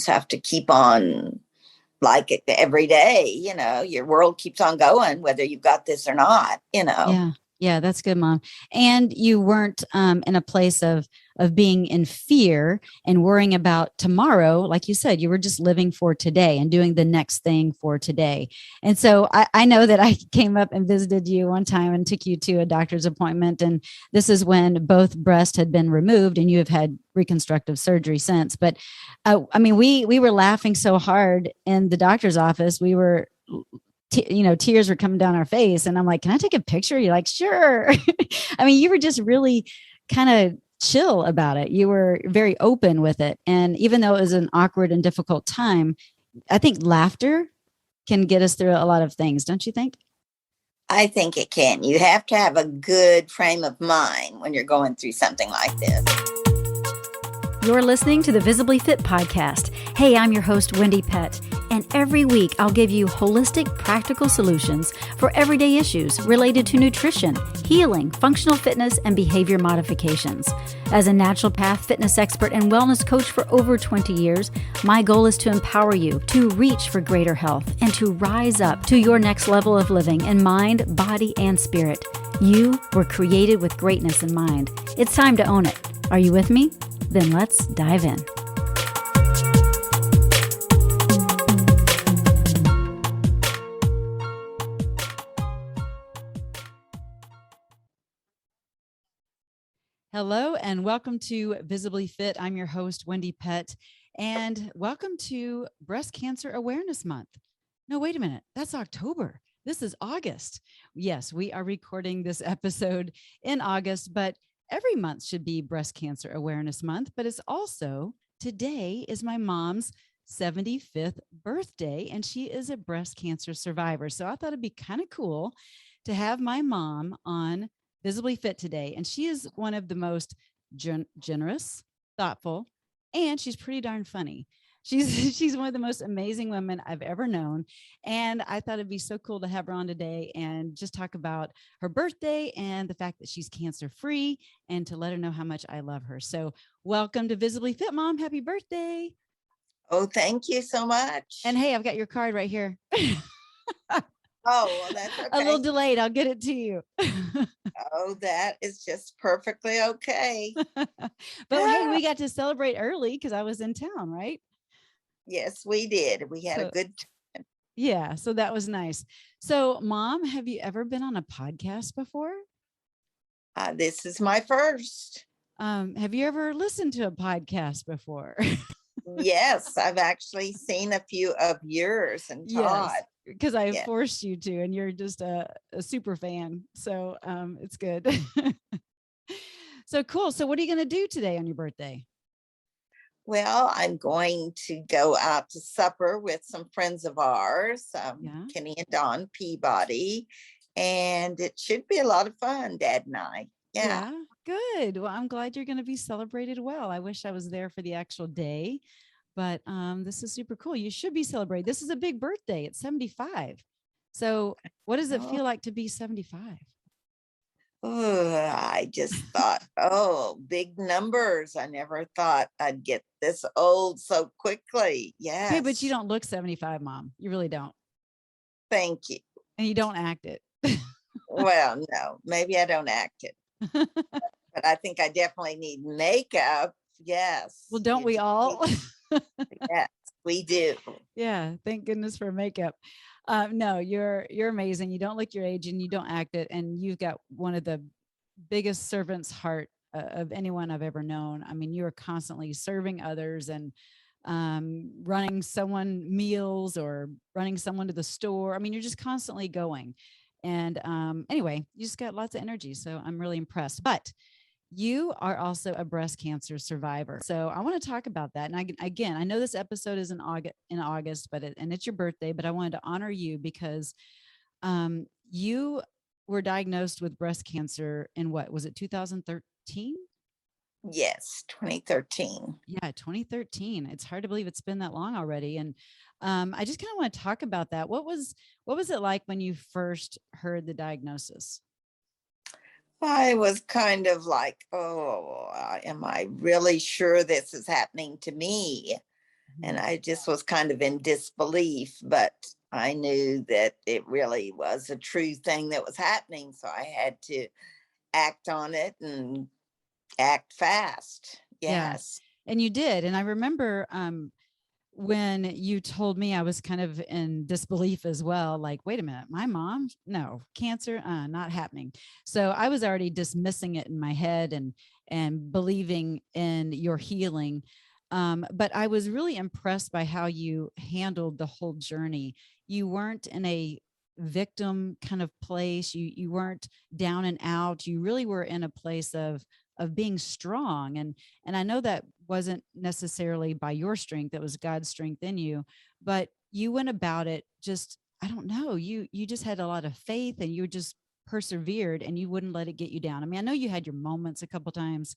have to keep on like it every day. Your world keeps on going, whether you've got this or not, Yeah. Yeah, that's good, Mom. And you weren't in a place of being in fear and worrying about tomorrow. Like you said, you were just living for today and doing the next thing for today. And so I know that I came up and visited you one time and took you to a doctor's appointment. And this is when both breasts had been removed and you have had reconstructive surgery since. But I mean, we were laughing so hard in the doctor's office. We were tears were coming down our face. And I'm like, can I take a picture? You're like, sure. I mean, you were just really kind of chill about it. You were very open with it. And even though it was an awkward and difficult time, I think laughter can get us through a lot of things. Don't you think? I think it can. You have to have a good frame of mind when you're going through something like this. You're listening to the Visibly Fit podcast. Hey, I'm your host, Wendie Pett, and every week I'll give you holistic, practical solutions for everyday issues related to nutrition, healing, functional fitness, and behavior modifications. As a naturopath, fitness expert, and wellness coach for over 20 years, my goal is to empower you to reach for greater health and to rise up to your next level of living in mind, body, and spirit. You were created with greatness in mind. It's time to own it. Are you with me? Then let's dive in. Hello and welcome to Visibly Fit. I'm your host, Wendie Pett, and welcome to Breast Cancer Awareness Month. No, wait a minute. That's October. This is August. Yes, we are recording this episode in August, but every month should be Breast Cancer Awareness Month, but it's also, today is my mom's 75th birthday, and she is a breast cancer survivor. So I thought it'd be kind of cool to have my mom on Visibly Fit today. And she is one of the most generous, thoughtful, and she's pretty darn funny. She's one of the most amazing women I've ever known. And I thought it'd be so cool to have her on today and just talk about her birthday and the fact that she's cancer free and to let her know how much I love her. So welcome to Visibly Fit, Mom. Happy birthday. Oh, thank you so much. And hey, I've got your card right here. Oh, well, that's okay. A little delayed. I'll get it to you. Oh, that is just perfectly okay. But hey, we got to celebrate early because I was in town, right? Yes, we did. We had a good time. Yeah, so that was nice. So, Mom, have you ever been on a podcast before? This is my first. Have you ever listened to a podcast before? Yes, I've actually seen a few of yours and taught. Yes, because I forced you to, and you're just a super fan. So it's good. So cool. So what are you going to do today on your birthday? Well, I'm going to go out to supper with some friends of ours, Kenny and Don Peabody, and it should be a lot of fun, Dad and I. Yeah, good. Well, I'm glad you're going to be celebrated well. I wish I was there for the actual day, but this is super cool. You should be celebrated. This is a big birthday. It's 75. So what does it feel like to be 75? Oh, I just thought, big numbers. I never thought I'd get this old so quickly. Yeah. Okay, but you don't look 75, Mom. You really don't. Thank you. And you don't act it. Well, no, maybe I don't act it. But I think I definitely need makeup. Yes. Well, don't we all? Yes, we do. Yeah. Thank goodness for makeup. No, you're amazing. You don't look your age and you don't act it. And you've got one of the biggest servant's heart of anyone I've ever known. I mean, you are constantly serving others and running someone meals or running someone to the store. I mean, you're just constantly going. And anyway, you just got lots of energy. So I'm really impressed. But you are also a breast cancer survivor. So I want to talk about that. And again, I know this episode is in August, but it's your birthday, but I wanted to honor you because you were diagnosed with breast cancer in what was it, 2013? Yes, 2013. Yeah, 2013. It's hard to believe it's been that long already. And I just kind of want to talk about that. What was it like when you first heard the diagnosis? I was kind of like, am I really sure this is happening to me? And I just was kind of in disbelief, but I knew that it really was a true thing that was happening. So I had to act on it and act fast. Yeah. Yes. And you did. And I remember when you told me, I was kind of in disbelief as well. Like, wait a minute, my mom, no, cancer, not happening. So I was already dismissing it in my head and believing in your healing. But I was really impressed by how you handled the whole journey. You weren't in a victim kind of place. You weren't down and out. You really were in a place of being strong. And I know that wasn't necessarily by your strength, that was God's strength in you, but you went about it just, I don't know, you just had a lot of faith and you just persevered and you wouldn't let it get you down. I mean, I know you had your moments a couple times,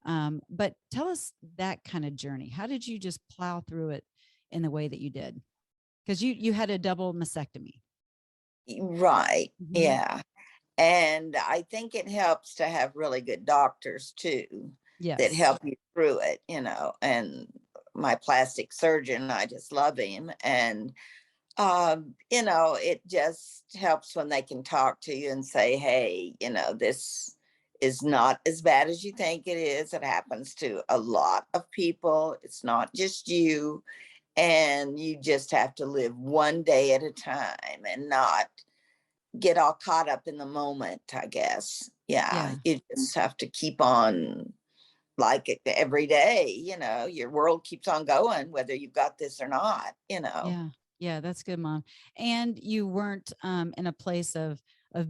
but tell us that kind of journey. How did you just plow through it in the way that you did? Because you had a double mastectomy. Right. Mm-hmm. Yeah. And I think it helps to have really good doctors too that Yes. help you through it, and my plastic surgeon, I just love him. And it just helps when they can talk to you and say, hey, this is not as bad as you think it is. It happens to a lot of people. It's not just you. And you just have to live one day at a time and not get all caught up in the moment, I guess. Yeah. Yeah. You just have to keep on like it every day, your world keeps on going, whether you've got this or not. Yeah. Yeah, that's good, Mom. And you weren't in a place of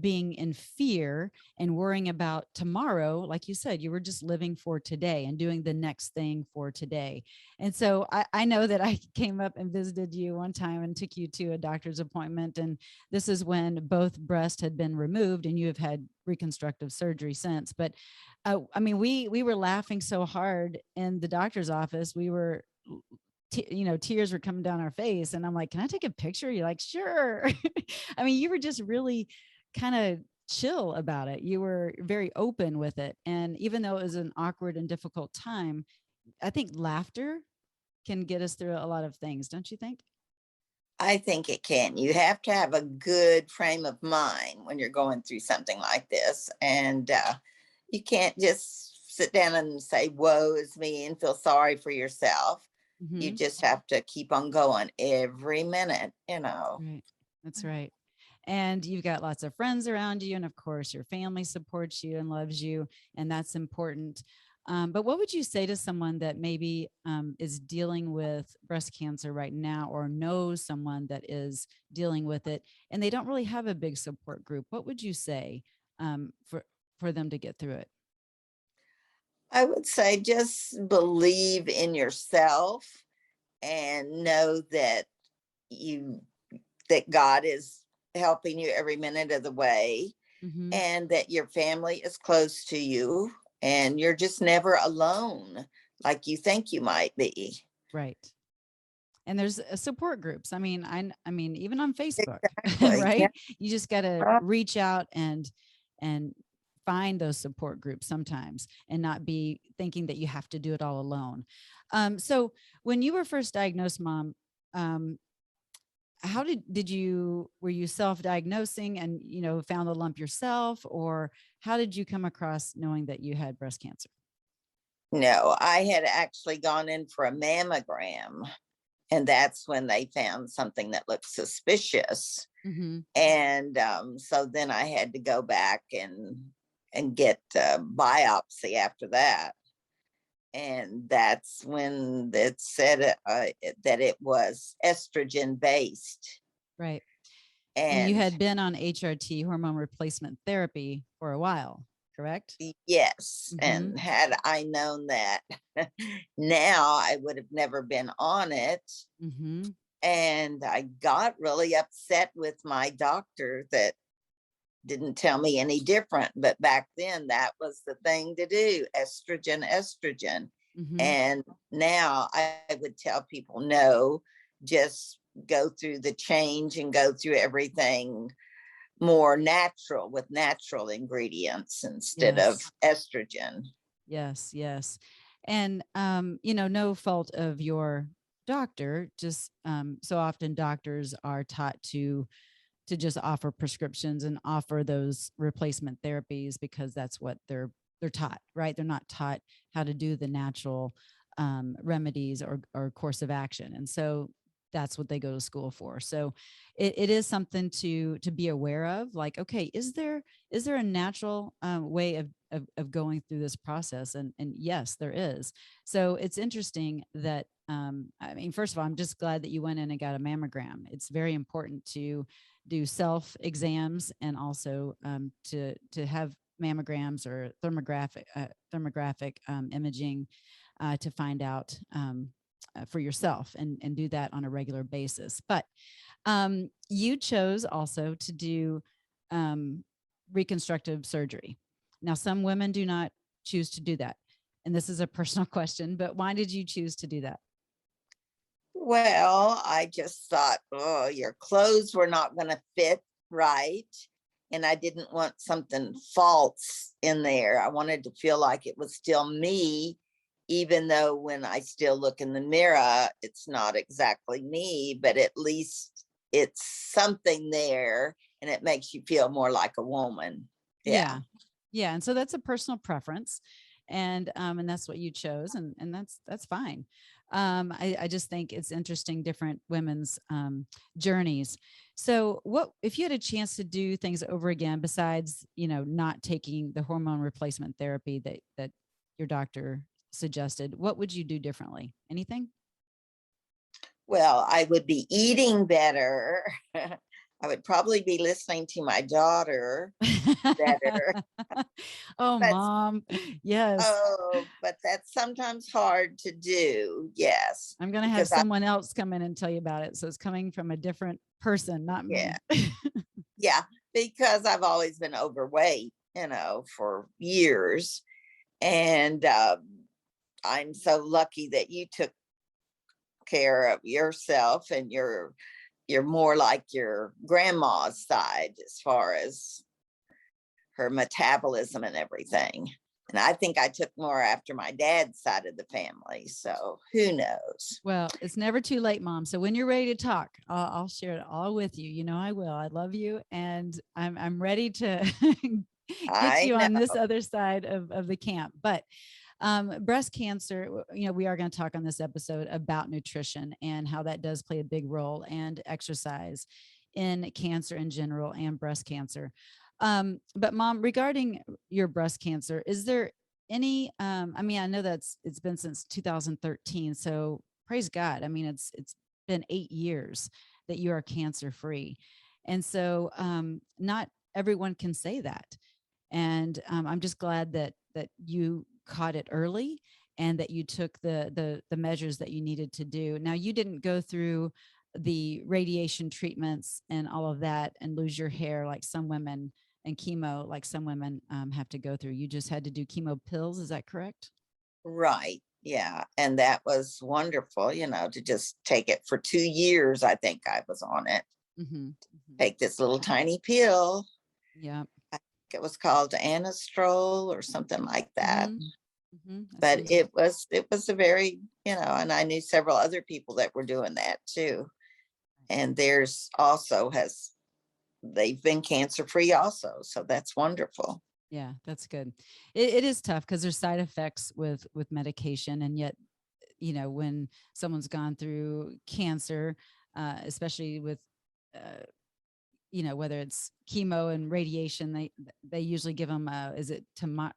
being in fear and worrying about tomorrow. Like you said, you were just living for today and doing the next thing for today. And so I know that I came up and visited you one time and took you to a doctor's appointment. And this is when both breasts had been removed and you have had reconstructive surgery since. But I mean, we were laughing so hard in the doctor's office. We were tears were coming down our face. And I'm like, can I take a picture? You're like, sure. I mean, you were just really kind of chill about it. You were very open with it. And even though it was an awkward and difficult time, I think laughter can get us through a lot of things. Don't you think? I think it can. You have to have a good frame of mind when you're going through something like this. And you can't just sit down and say, woe is me, and feel sorry for yourself. You Mm-hmm. just have to keep on going every minute. Right. That's right. And you've got lots of friends around you. And of course, your family supports you and loves you. And that's important. But what would you say to someone that maybe is dealing with breast cancer right now or knows someone that is dealing with it and they don't really have a big support group? What would you say for them to get through it? I would say just believe in yourself and know you that God is helping you every minute of the way, Mm-hmm. and that your family is close to you and you're just never alone like you think you might be. Right. And there's support groups. I mean, even on Facebook, Exactly. Yeah. right? You just got to reach out and find those support groups sometimes and not be thinking that you have to do it all alone. So when you were first diagnosed, Mom, um, how did you were you self-diagnosing and found the lump yourself, or how did you come across knowing that you had breast cancer? No, I had actually gone in for a mammogram, and that's when they found something that looked suspicious. Mm-hmm. And so then I had to go back and get a biopsy after that. And that's when it said that it was estrogen based. Right. And you And had been on HRT, hormone replacement therapy, for a while, correct? yes, Mm-hmm. and had I known that now, I would have never been on it. Mm-hmm. And I got really upset with my doctor that didn't tell me any different. But back then, that was the thing to do: estrogen, estrogen. Mm-hmm. And now I would tell people, no, just go through the change and go through everything more natural with natural ingredients instead of Yes. estrogen. Yes. Yes. And no fault of your doctor. Just so often doctors are taught to just offer prescriptions and offer those replacement therapies because that's what they're taught, right? They're not taught how to do the natural remedies or course of action. And so that's what they go to school for. So it is something to be aware of. Like, okay, is there a natural way of going through this process? And yes, there is. So it's interesting that I mean, first of all, I'm just glad that you went in and got a mammogram. It's very important to do self exams and also to have mammograms or thermographic imaging to find out for yourself and do that on a regular basis. But you chose also to do reconstructive surgery. Now, some women do not choose to do that. And this is a personal question, but why did you choose to do that? Well, I just thought, oh, your clothes were not going to fit right. And I didn't want something false in there. I wanted to feel like it was still me, even though when I still look in the mirror, it's not exactly me, but at least it's something there and it makes you feel more like a woman. Yeah. Yeah. And so that's a personal preference. And that's what you chose. And that's fine. I just think it's interesting, different women's journeys. So what, if you had a chance to do things over again, besides, not taking the hormone replacement therapy that your doctor suggested, what would you do differently? Anything? Well, I would be eating better. I would probably be listening to my daughter better. Oh, But mom. Yes. but that's sometimes hard to do. Yes, I'm going to have because I someone else come in and tell you about it. So it's coming from a different person, not yeah me. yeah because I've always been overweight, for years, and I'm so lucky that you took care of yourself, and you're more like your grandma's side as far as her metabolism and everything. And I think I took more after my dad's side of the family. So who knows? Well, it's never too late, mom. So when you're ready to talk, I'll share it all with you. I will. I love you, and I'm ready to get I you on this know. other side of the camp. But breast cancer, we are going to talk on this episode about nutrition and how that does play a big role, and exercise in cancer in general and breast cancer. But mom, regarding your breast cancer, is there any, I mean, I know it's been since 2013. So praise God. I mean, it's been 8 years that you are cancer free. And so not everyone can say that. And I'm just glad that you caught it early and that you took the measures that you needed to do. Now, you didn't go through the radiation treatments and all of that and lose your hair like some women, and chemo like some women have to go through. You just had to do chemo pills. Is that correct? Right. Yeah. And that was wonderful, to just take it for 2 years. I think I was on it. Mm-hmm. Mm-hmm. Take this little tiny pill. Yeah. I think it was called anastrol or something like that. Mm-hmm. Mm-hmm. But it was a very, and I knew several other people that were doing that too. And there's also they've been cancer free also. So that's wonderful. Yeah, that's good. It is tough because there's side effects with medication, and yet, when someone's gone through cancer, especially with, whether it's chemo and radiation, they usually give them, is it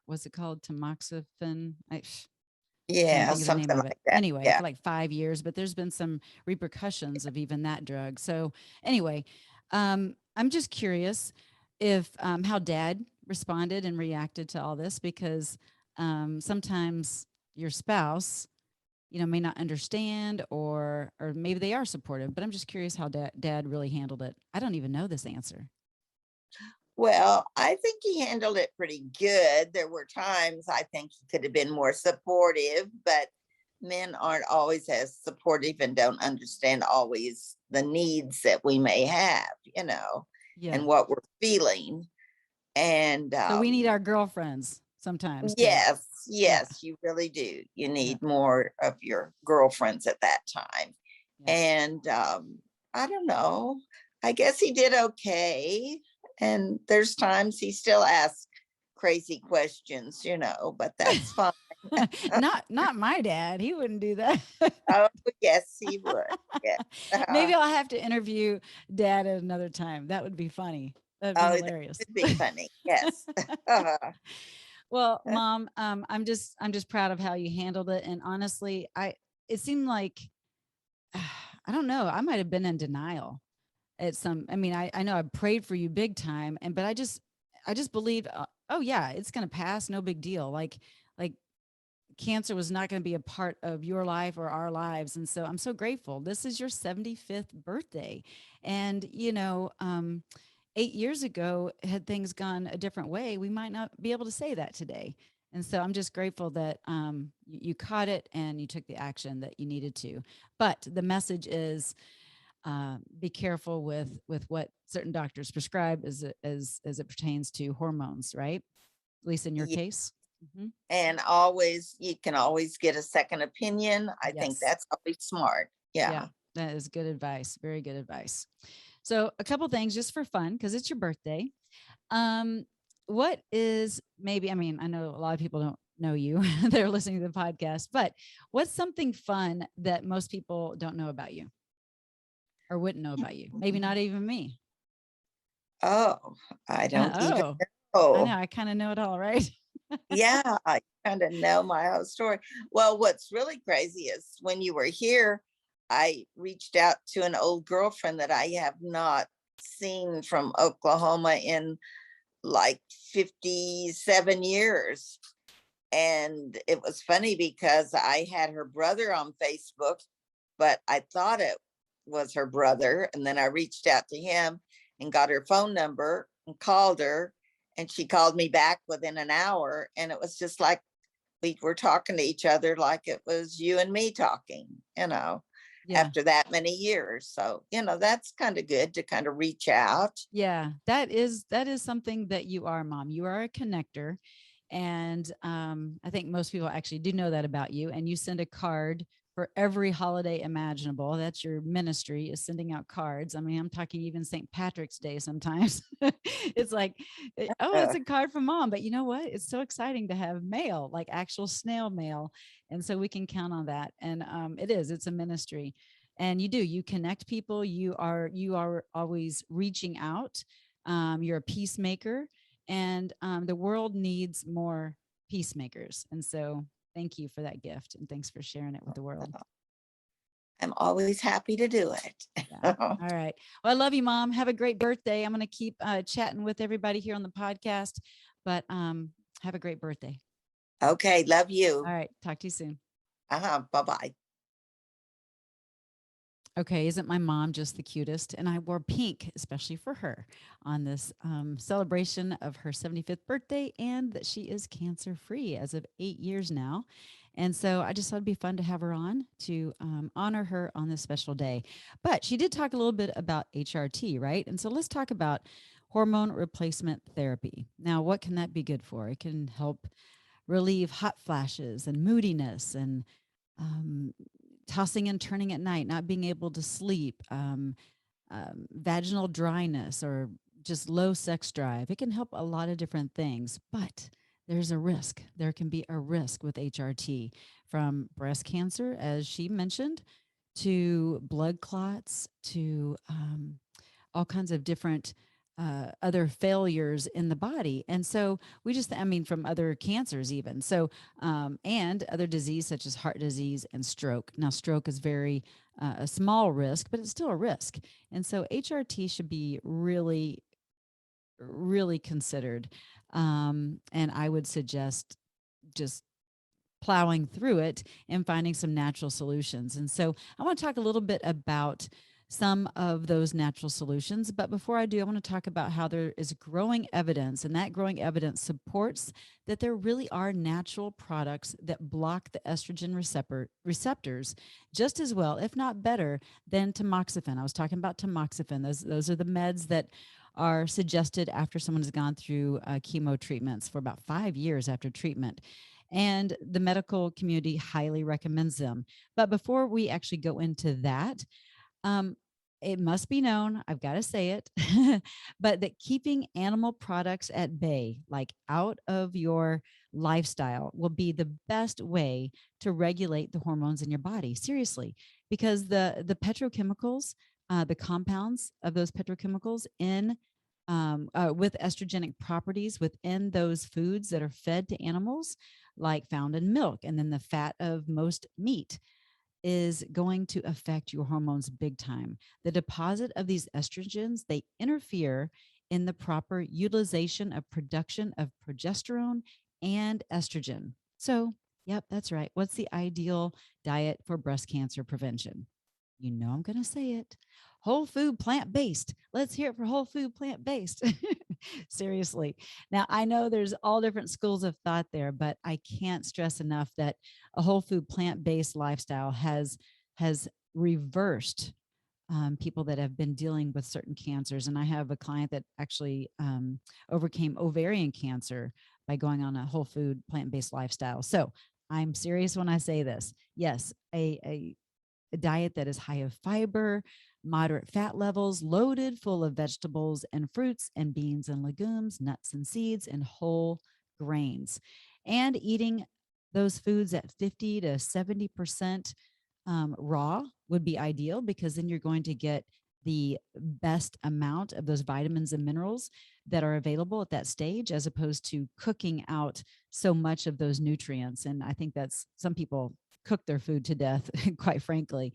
what's it called, tamoxifen? I can't Yeah, think of the name something of it. like that. Anyway, Yeah. for like 5 years, but there's been some repercussions of even that drug. So anyway, I'm just curious if how dad responded and reacted to all this, because sometimes your spouse, may not understand, or maybe they are supportive, but I'm just curious how dad really handled it. I don't even know this answer. Well, I think he handled it pretty good. There were times I think he could have been more supportive, but men aren't always as supportive and don't understand always the needs that we may have, Yeah. and what we're feeling. And So we need our girlfriends sometimes to, yes, yeah. yes, you really do. You need more of your girlfriends at that time. And I don't know. I guess he did okay. And there's times he still asks crazy questions, but that's fine. Not my dad. He wouldn't do that. Oh, yes, he would. Yeah. Maybe I'll have to interview dad at another time. That would be funny. That'd be Oh, that hilarious. would be funny. Yes. Well, Mom, I'm just proud of how you handled it. And honestly, it seemed like I don't know, I might have been in denial at some. I mean, I know I prayed for you big time, but I just believed, oh yeah, it's gonna pass, no big deal. Like cancer was not going to be a part of your life or our lives. And so I'm so grateful. This is your 75th birthday. And, 8 years ago, had things gone a different way, we might not be able to say that today. And so I'm just grateful that you caught it and you took the action that you needed to. But the message is be careful with what certain doctors prescribe as it pertains to hormones, right? At least in your Yeah. case. Mm-hmm. And you can always get a second opinion. I think that's always smart. Yeah. That is good advice. Very good advice. So a couple things just for fun, because it's your birthday. What is maybe, I mean, I know a lot of people don't know you, they're listening to the podcast, but what's something fun that most people don't know about you or wouldn't know about you? Maybe not even me. Oh, I don't even I know. know. I kind of know it all, right? Yeah, I kind of know my whole story. Well, what's really crazy is when you were here, I reached out to an old girlfriend that I have not seen from Oklahoma in like 57 years. And it was funny because I had her brother on Facebook, but I thought it was her brother. And then I reached out to him and got her phone number and called her. And she called me back within an hour. And it was just like we were talking to each other like it was you and me talking, after that many years. So, that's kind of good to kind of reach out. Yeah, that is something that you are, Mom. You are a connector. And I think most people actually do know that about you. And you send a card for every holiday imaginable. That's your ministry, is sending out cards. I mean, I'm talking even St. Patrick's Day sometimes. It's like, oh, it's a card from Mom. But you know what? It's so exciting to have mail, like actual snail mail. And so we can count on that. And it's a ministry. And you connect people. You are always reaching out. You're a peacemaker. And the world needs more peacemakers. And so thank you for that gift. And thanks for sharing it with the world. I'm always happy to do it. Yeah. All right. Well, I love you, Mom. Have a great birthday. I'm going to keep chatting with everybody here on the podcast, but have a great birthday. Okay. Love you. All right. Talk to you soon. Bye-bye. Okay, isn't my mom just the cutest? And I wore pink, especially for her, on this celebration of her 75th birthday, and that she is cancer-free as of 8 years now. And so I just thought it'd be fun to have her on to honor her on this special day. But she did talk a little bit about HRT, right? And so let's talk about hormone replacement therapy. Now, what can that be good for? It can help relieve hot flashes and moodiness and tossing and turning at night, not being able to sleep, vaginal dryness, or just low sex drive. It can help a lot of different things, but there's a risk. There can be a risk with HRT, from breast cancer, as she mentioned, to blood clots, to all kinds of different other failures in the body. And so from other cancers even. So, and other disease such as heart disease and stroke. Now, stroke is very a small risk, but it's still a risk. And so HRT should be really, really considered. And I would suggest just plowing through it and finding some natural solutions. And so I want to talk a little bit about some of those natural solutions. But before I do, I want to talk about how there is growing evidence, and that growing evidence supports that there really are natural products that block the estrogen receptors just as well, if not better, than tamoxifen. I was talking about tamoxifen. Those are the meds that are suggested after someone has gone through chemo treatments for about 5 years after treatment. and the medical community highly recommends them. But before we actually go into that, um, it must be known, I've got to say it, but that keeping animal products at bay, like out of your lifestyle, will be the best way to regulate the hormones in your body. Seriously, because the petrochemicals, the compounds of those petrochemicals in with estrogenic properties within those foods that are fed to animals, like found in milk and then the fat of most meat, is going to affect your hormones big time. The deposit of these estrogens, they interfere in the proper utilization of production of progesterone and estrogen. So, yep, that's right. What's the ideal diet for breast cancer prevention? You know I'm going to say it. Whole food plant-based. Let's hear it for whole food plant-based. Seriously. Now, I know there's all different schools of thought there, but I can't stress enough that a whole food plant-based lifestyle has reversed people that have been dealing with certain cancers. And I have a client that actually overcame ovarian cancer by going on a whole food plant-based lifestyle. So I'm serious when I say this. Yes, a diet that is high of fiber, moderate fat levels, loaded full of vegetables and fruits and beans and legumes, nuts and seeds, and whole grains. And eating those foods at 50 to 70% raw would be ideal, because then you're going to get the best amount of those vitamins and minerals that are available at that stage, as opposed to cooking out so much of those nutrients. And I think that's, some people cook their food to death, quite frankly.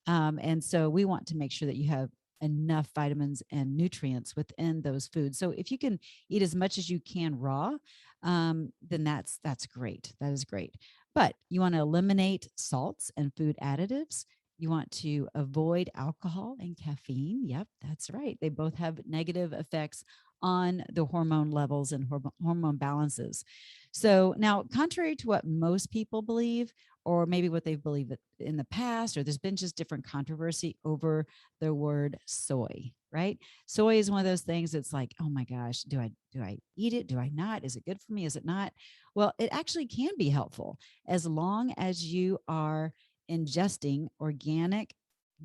And so we want to make sure that you have enough vitamins and nutrients within those foods. So if you can eat as much as you can raw, then that's great. That is great. But you want to eliminate salts and food additives. You want to avoid alcohol and caffeine. Yep, that's right. They both have negative effects on the hormone levels and hormone balances. So now, contrary to what most people believe, or maybe what they've believed in the past, or there's been just different controversy over the word soy, right? Soy is one of those things that's like, oh my gosh, do I eat it? Do I not? Is it good for me? Is it not? Well, it actually can be helpful as long as you are ingesting organic,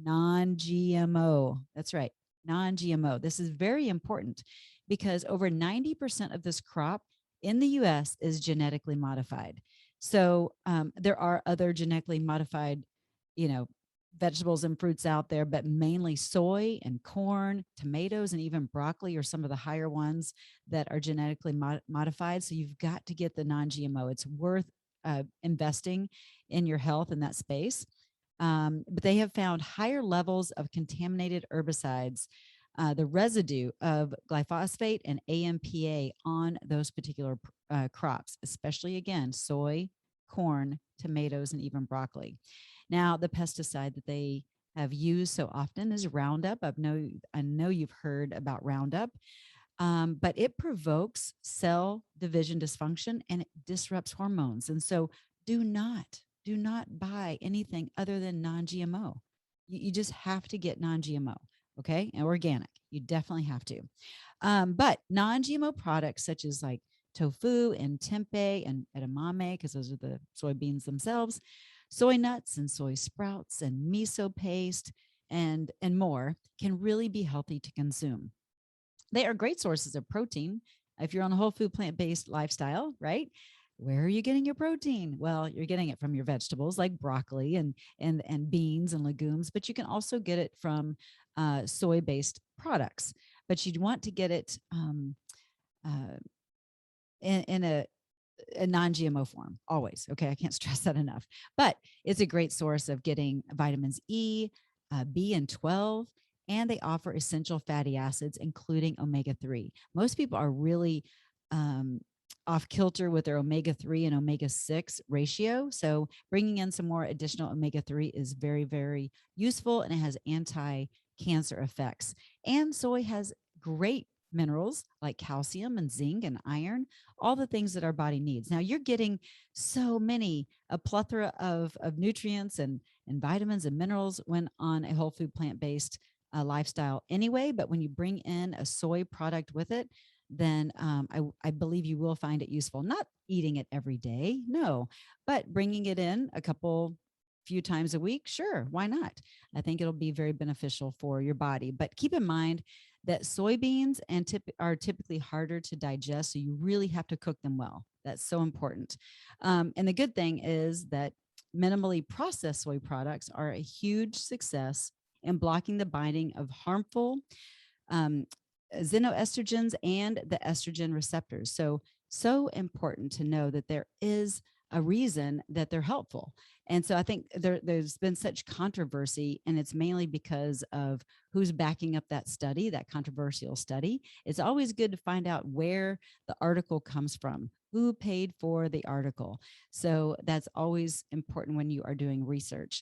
non-GMO. That's right, non-GMO. This is very important because over 90% of this crop in the US is genetically modified. So there are other genetically modified, vegetables and fruits out there, but mainly soy and corn, tomatoes, and even broccoli are some of the higher ones that are genetically modified. So you've got to get the non-GMO. It's worth investing in your health in that space. But they have found higher levels of contaminated herbicides, the residue of glyphosate and AMPA on those particular crops, especially, again, soy, corn, tomatoes, and even broccoli. Now, the pesticide that they have used so often is Roundup. I know you've heard about Roundup, but it provokes cell division dysfunction and it disrupts hormones. And so do not buy anything other than non-GMO. You just have to get non-GMO, okay? And organic. You definitely have to. But non-GMO products such as like tofu and tempeh and edamame, because those are the soybeans themselves, soy nuts and soy sprouts and miso paste and more, can really be healthy to consume. They are great sources of protein if you're on a whole food plant-based lifestyle, right? Where are you getting your protein? Well, you're getting it from your vegetables like broccoli and beans and legumes, but you can also get it from soy-based products. But you'd want to get it in a non-GMO form always. Okay. I can't stress that enough, but it's a great source of getting vitamins E, B, and 12. And they offer essential fatty acids, including omega-3. Most people are really off kilter with their omega-3 and omega-6 ratio. So bringing in some more additional omega-3 is very, very useful, and it has anti-cancer effects. And soy has great minerals like calcium and zinc and iron, all the things that our body needs. Now you're getting a plethora of nutrients and vitamins and minerals when on a whole food plant-based lifestyle anyway, but when you bring in a soy product with it, then I believe you will find it useful. Not eating it every day, no, but bringing it in a few times a week, sure, why not? I think it'll be very beneficial for your body. But keep in mind that soybeans are typically harder to digest, so you really have to cook them well. That's so important. And the good thing is that minimally processed soy products are a huge success in blocking the binding of harmful um, xenoestrogens and the estrogen receptors. So important to know that there is a reason that they're helpful. And so I think there's been such controversy, and it's mainly because of who's backing up that study, that controversial study. It's always good to find out where the article comes from, who paid for the article. So that's always important when you are doing research.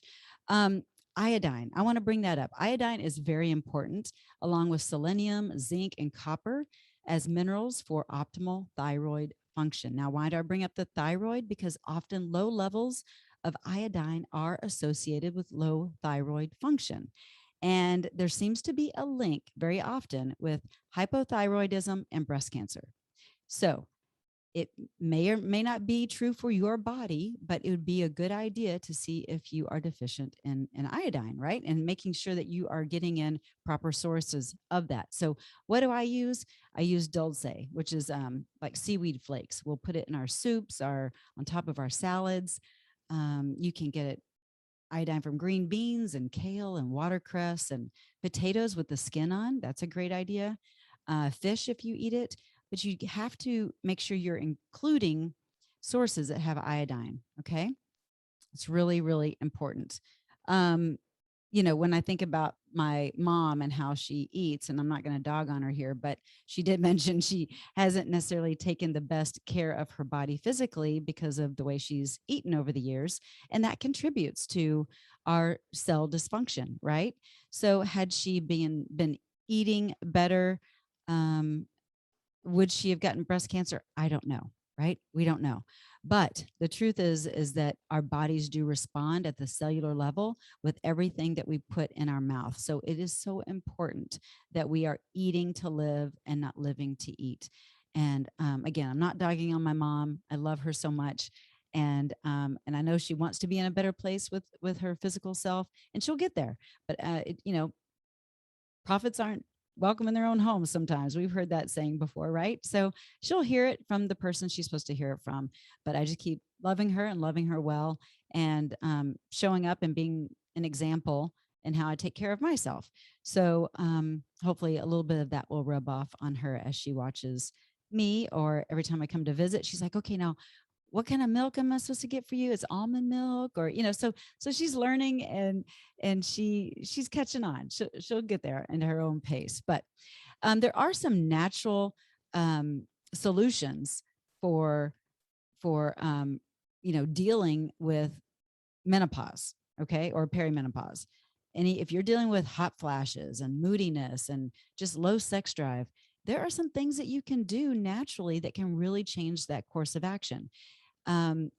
Iodine, I want to bring that up. Iodine is very important, along with selenium, zinc, and copper as minerals for optimal thyroid function. Now, why do I bring up the thyroid? Because often low levels of iodine are associated with low thyroid function. And there seems to be a link very often with hypothyroidism and breast cancer. So it may or may not be true for your body, but it would be a good idea to see if you are deficient in iodine, right? And making sure that you are getting in proper sources of that. So what do I use? I use dulce, which is like seaweed flakes. We'll put it in our soups, on top of our salads. You can get it iodine from green beans and kale and watercress and potatoes with the skin on. That's a great idea. Fish, if you eat it, but you have to make sure you're including sources that have iodine. Okay. It's really, really important. When I think about my mom and how she eats, and I'm not going to dog on her here, but she did mention she hasn't necessarily taken the best care of her body physically because of the way she's eaten over the years. And that contributes to our cell dysfunction, right? So had she been eating better, would she have gotten breast cancer? I don't know, right? We don't know. But the truth is that our bodies do respond at the cellular level with everything that we put in our mouth. So it is so important that we are eating to live and not living to eat. And again, I'm not dogging on my mom. I love her so much. And I know she wants to be in a better place with her physical self, and she'll get there. But prophets aren't welcome in their own homes sometimes. We've heard that saying before, right? So she'll hear it from the person she's supposed to hear it from. But I just keep loving her and loving her well, and showing up and being an example in how I take care of myself. So hopefully a little bit of that will rub off on her as she watches me, or every time I come to visit, she's like, okay, now what kind of milk am I supposed to get for you? It's almond milk, or so she's learning, and she's catching on. She'll get there in her own pace. But there are some natural solutions for dealing with menopause, okay, or perimenopause. If you're dealing with hot flashes and moodiness and just low sex drive, there are some things that you can do naturally that can really change that course of action.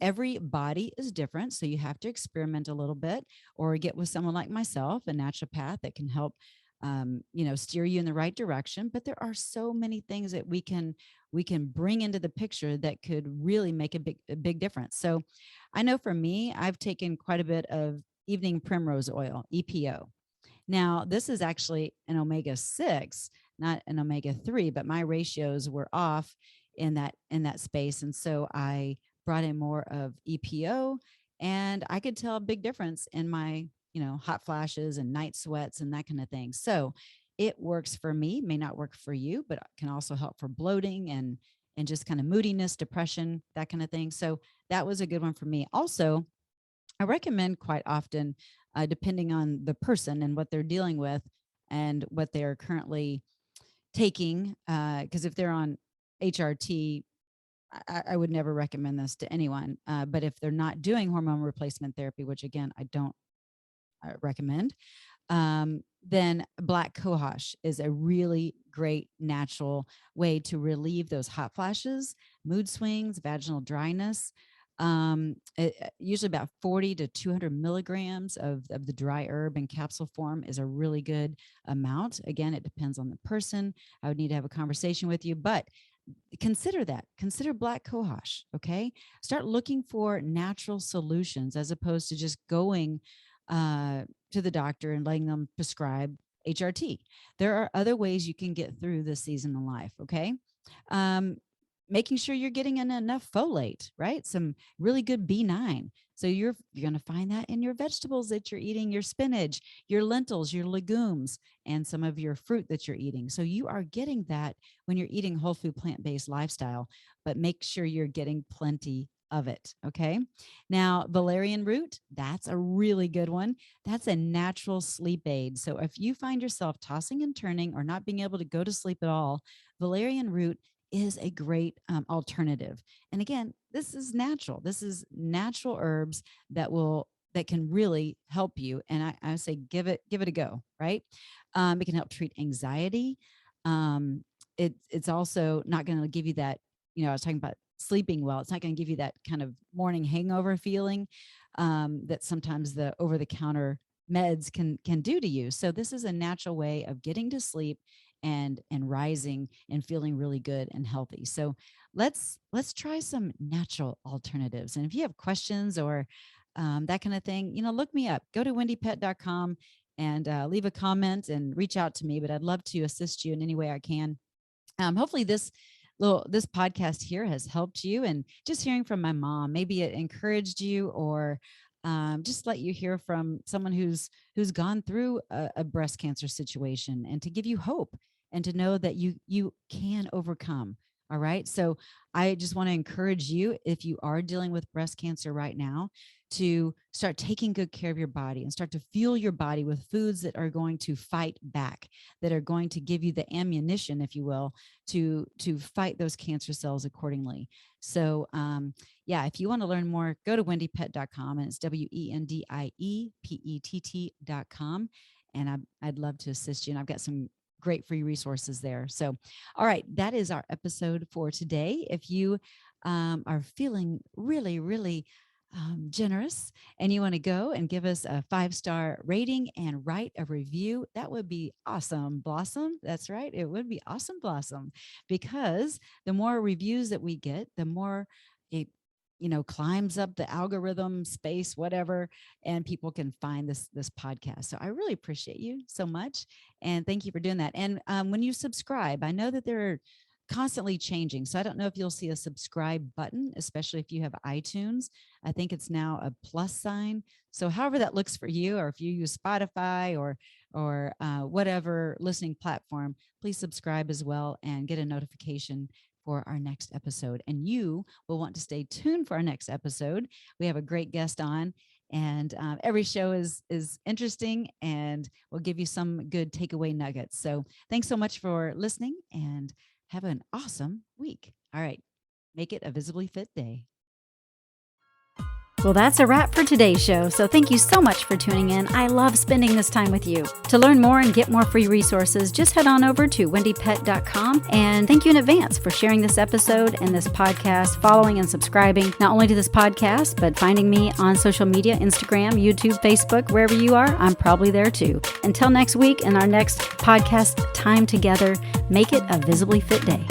Every body is different, so you have to experiment a little bit, or get with someone like myself, a naturopath, that can help steer you in the right direction. But there are so many things that we can bring into the picture that could really make a big difference. So I know for me, I've taken quite a bit of evening primrose oil, EPO. Now, this is actually an omega-6, not an omega-3, but my ratios were off in that space, and so I brought in more of EPO, and I could tell a big difference in my, hot flashes and night sweats and that kind of thing. So it works for me, may not work for you, but can also help for bloating and just kind of moodiness, depression, that kind of thing. So that was a good one for me. Also, I recommend quite often, depending on the person and what they're dealing with and what they are currently taking, because if they're on HRT, I would never recommend this to anyone. But if they're not doing hormone replacement therapy, which again, I don't recommend, then black cohosh is a really great natural way to relieve those hot flashes, mood swings, vaginal dryness. Usually about 40 to 200 milligrams of the dry herb in capsule form is a really good amount. Again, it depends on the person. I would need to have a conversation with you, but consider that. Consider black cohosh, okay? Start looking for natural solutions as opposed to just going to the doctor and letting them prescribe HRT. There are other ways you can get through this season in life, okay? Making sure you're getting in enough folate, right? Some really good B9. So you're going to find that in your vegetables that you're eating, your spinach, your lentils, your legumes, and some of your fruit that you're eating. So you are getting that when you're eating whole food plant-based lifestyle, but make sure you're getting plenty of it. Okay. Now, valerian root, that's a really good one. That's a natural sleep aid. So if you find yourself tossing and turning or not being able to go to sleep at all, valerian root is a great alternative. And again, this is natural. This is natural herbs that can really help you. And I say, give it a go, right? It can help treat anxiety. It's also not going to give you that, I was talking about sleeping well. It's not going to give you that kind of morning hangover feeling that sometimes the over-the-counter meds can do to you. So this is a natural way of getting to sleep and rising and feeling really good and healthy. So let's try some natural alternatives. And if you have questions or that kind of thing, look me up. Go to wendiepett.com and leave a comment and reach out to me. But I'd love to assist you in any way I can. Hopefully this podcast here has helped you, and just hearing from my mom, maybe it encouraged you, or just let you hear from someone who's gone through a breast cancer situation, and to give you hope and to know that you can overcome. All right. So I just want to encourage you, if you are dealing with breast cancer right now, to start taking good care of your body and start to fuel your body with foods that are going to fight back, that are going to give you the ammunition, if you will, to fight those cancer cells accordingly. So if you want to learn more, go to wendiepett.com, and it's WENDIEPETT.com. And I'd love to assist you. And I've got some great free resources there. So, all right, that is our episode for today. If you are feeling really, really generous and you want to go and give us a 5-star rating and write a review, that would be awesome, Blossom. That's right. It would be awesome, Blossom, because the more reviews that we get, the more it climbs up the algorithm space, whatever, and people can find this podcast. So I really appreciate you so much. And thank you for doing that. And when you subscribe, I know that they're constantly changing. So I don't know if you'll see a subscribe button, especially if you have iTunes. I think it's now a plus sign. So however that looks for you, or if you use Spotify or whatever listening platform, please subscribe as well and get a notification for our next episode. And you will want to stay tuned for our next episode. We have a great guest on, and every show is interesting, and we'll give you some good takeaway nuggets. So thanks so much for listening, and have an awesome week. All right. Make it a visibly fit day. Well, that's a wrap for today's show, so thank you so much for tuning in. I love spending this time with you. To learn more and get more free resources, just head on over to wendiepett.com, and thank you in advance for sharing this episode and this podcast, following and subscribing not only to this podcast, but finding me on social media, Instagram, YouTube, Facebook, wherever you are, I'm probably there too. Until next week and our next podcast time together, make it a visibly fit day.